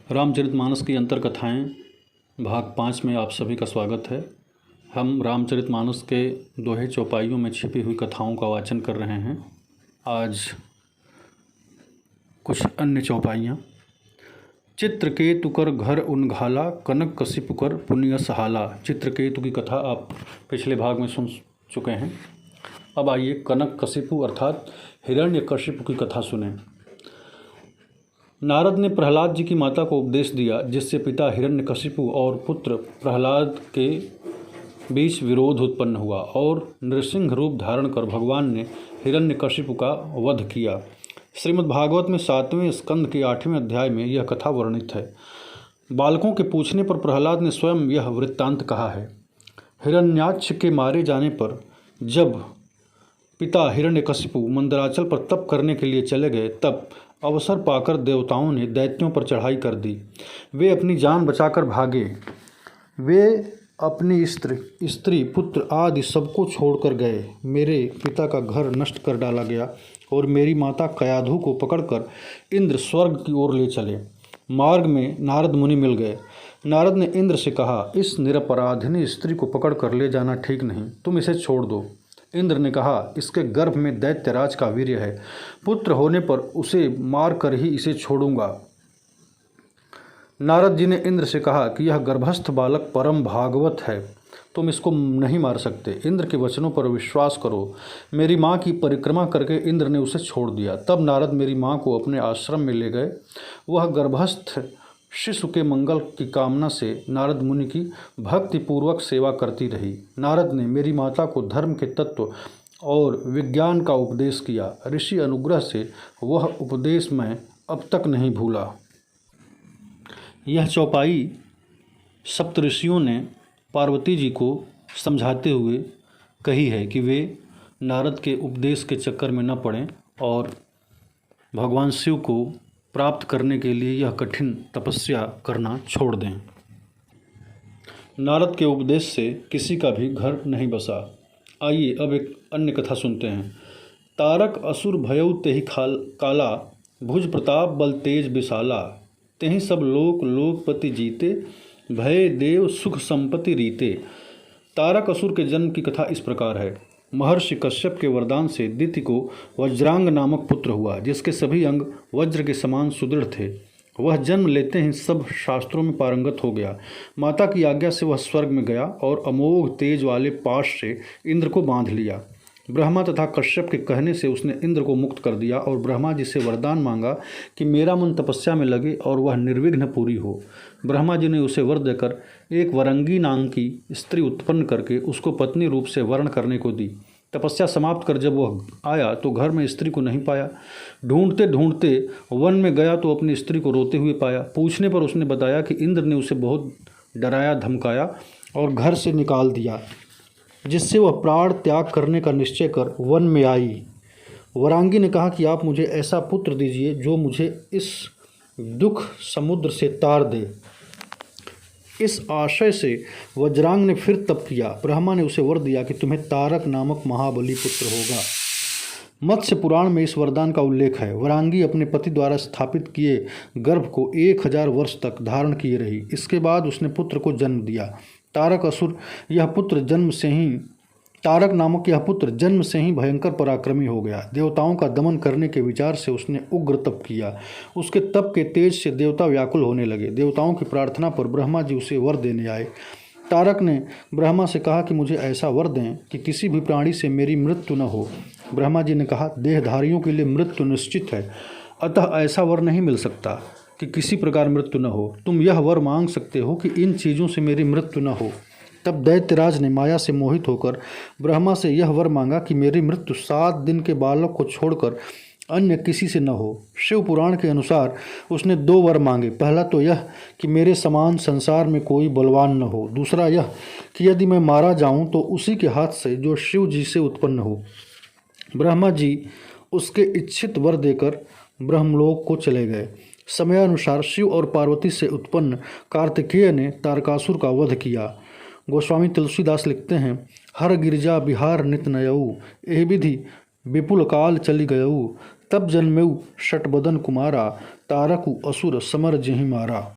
रामचरितमानस की अंतर कथाएँ भाग 5 में आप सभी का स्वागत है। हम रामचरितमानस के दोहे चौपाइयों में छिपी हुई कथाओं का वाचन कर रहे हैं। आज कुछ अन्य चौपाइयाँ। चित्रकेतु कर घर उनघाला, कनक कशिपु कर पुण्य सहाला। चित्रकेतु की कथा आप पिछले भाग में सुन चुके हैं। अब आइए कनक कशिपु अर्थात हिरण्यकशिपु की कथा सुने। नारद ने प्रहलाद जी की माता को उपदेश दिया, जिससे पिता हिरण्यकशिपु और पुत्र प्रहलाद के बीच विरोध उत्पन्न हुआ और नृसिंह रूप धारण कर भगवान ने हिरण्यकशिपु का वध किया। श्रीमद् भागवत में 7वें स्कंद के 8वें अध्याय में यह कथा वर्णित है। बालकों के पूछने पर प्रहलाद ने स्वयं यह वृत्तांत कहा है। हिरण्याक्ष के मारे जाने पर जब पिता हिरण्यकशिपु मंदराचल पर तप करने के लिए चले गए, तब अवसर पाकर देवताओं ने दैत्यों पर चढ़ाई कर दी। वे अपनी जान बचाकर भागे। वे अपनी स्त्री पुत्र आदि सबको छोड़कर गए। मेरे पिता का घर नष्ट कर डाला गया और मेरी माता कयाधु को पकड़कर इंद्र स्वर्ग की ओर ले चले। मार्ग में नारद मुनि मिल गए। नारद ने इंद्र से कहा, इस निरपराधिनी स्त्री को पकड़कर ले जाना ठीक नहीं, तुम इसे छोड़ दो। इंद्र ने कहा, इसके गर्भ में दैत्यराज का वीर्य है, पुत्र होने पर उसे मार कर ही इसे छोड़ूंगा। नारद जी ने इंद्र से कहा कि यह गर्भस्थ बालक परम भागवत है, तुम इसको नहीं मार सकते। इंद्र के वचनों पर विश्वास करो। मेरी माँ की परिक्रमा करके इंद्र ने उसे छोड़ दिया। तब नारद मेरी माँ को अपने आश्रम में ले गए। वह गर्भस्थ शिशु के मंगल की कामना से नारद मुनि की भक्तिपूर्वक सेवा करती रही। नारद ने मेरी माता को धर्म के तत्व और विज्ञान का उपदेश किया। ऋषि अनुग्रह से वह उपदेश मैं अब तक नहीं भूला। यह चौपाई सप्तऋषियों ने पार्वती जी को समझाते हुए कही है कि वे नारद के उपदेश के चक्कर में न पड़ें और भगवान शिव को प्राप्त करने के लिए यह कठिन तपस्या करना छोड़ दें। नारद के उपदेश से किसी का भी घर नहीं बसा। आइए अब एक अन्य कथा सुनते हैं। तारक असुर भयउ तेहि काला, भुज प्रताप बल तेज विशाला। तेहि सब लोक लोकपति जीते, भय देव सुख संपत्ति रीते। तारक असुर के जन्म की कथा इस प्रकार है। महर्षि कश्यप के वरदान से दिति को वज्रांग नामक पुत्र हुआ, जिसके सभी अंग वज्र के समान सुदृढ़ थे। वह जन्म लेते ही सब शास्त्रों में पारंगत हो गया। माता की आज्ञा से वह स्वर्ग में गया और अमोघ तेज वाले पाश से इंद्र को बांध लिया। ब्रह्मा तथा कश्यप के कहने से उसने इंद्र को मुक्त कर दिया और ब्रह्मा जी से वरदान मांगा कि मेरा मन तपस्या में लगे और वह निर्विघ्न पूरी हो। ब्रह्मा जी ने उसे वर देकर एक वरंगी नाम की स्त्री उत्पन्न करके उसको पत्नी रूप से वर्ण करने को दी। तपस्या समाप्त कर जब वह आया तो घर में स्त्री को नहीं पाया। ढूंढते ढूंढते वन में गया तो अपनी स्त्री को रोते हुए पाया। पूछने पर उसने बताया कि इंद्र ने उसे बहुत डराया धमकाया और घर से निकाल दिया, जिससे वह प्राण त्याग करने का निश्चय कर वन में आई। वरांगी ने कहा कि आप मुझे ऐसा पुत्र दीजिए जो मुझे इस दुख समुद्र से तार दे। इस आशय से वज्रांग ने फिर तप किया। ब्रह्मा ने उसे वर दिया कि तुम्हें तारक नामक महाबली पुत्र होगा। मत्स्य पुराण में इस वरदान का उल्लेख है। वरांगी अपने पति द्वारा स्थापित किए गर्भ को 1000 वर्ष तक धारण किए रही। इसके बाद उसने पुत्र को जन्म दिया। तारक नामक यह पुत्र जन्म से ही भयंकर पराक्रमी हो गया। देवताओं का दमन करने के विचार से उसने उग्र तप किया। उसके तप के तेज से देवता व्याकुल होने लगे। देवताओं की प्रार्थना पर ब्रह्मा जी उसे वर देने आए। तारक ने ब्रह्मा से कहा कि मुझे ऐसा वर दें कि किसी भी प्राणी से मेरी मृत्यु न हो। ब्रह्मा जी ने कहा, देहधारियों के लिए मृत्यु निश्चित है, अतः ऐसा वर नहीं मिल सकता कि किसी प्रकार मृत्यु न हो। तुम यह वर मांग सकते हो कि इन चीज़ों से मेरी मृत्यु न हो। तब दैत्यराज ने माया से मोहित होकर ब्रह्मा से यह वर मांगा कि मेरी मृत्यु 7 दिन के बालक को छोड़कर अन्य किसी से न हो। शिव पुराण के अनुसार उसने 2 वर मांगे। पहला तो यह कि मेरे समान संसार में कोई बलवान न हो। दूसरा यह कि यदि मैं मारा जाऊं तो उसी के हाथ से जो शिव जी से उत्पन्न हो। ब्रह्मा जी उसके इच्छित वर देकर ब्रह्मलोक को चले गए। समयानुसार शिव और पार्वती से उत्पन्न कार्तिकेय ने तारकासुर का वध किया। गोस्वामी तुलसीदास लिखते हैं, हर गिरिजा बिहार नित नयऊ, एह विधि विपुल काल चली गयऊ। तब जन्मेऊ षटबदन कुमारा, तारकु असुर समर जेहि मारा।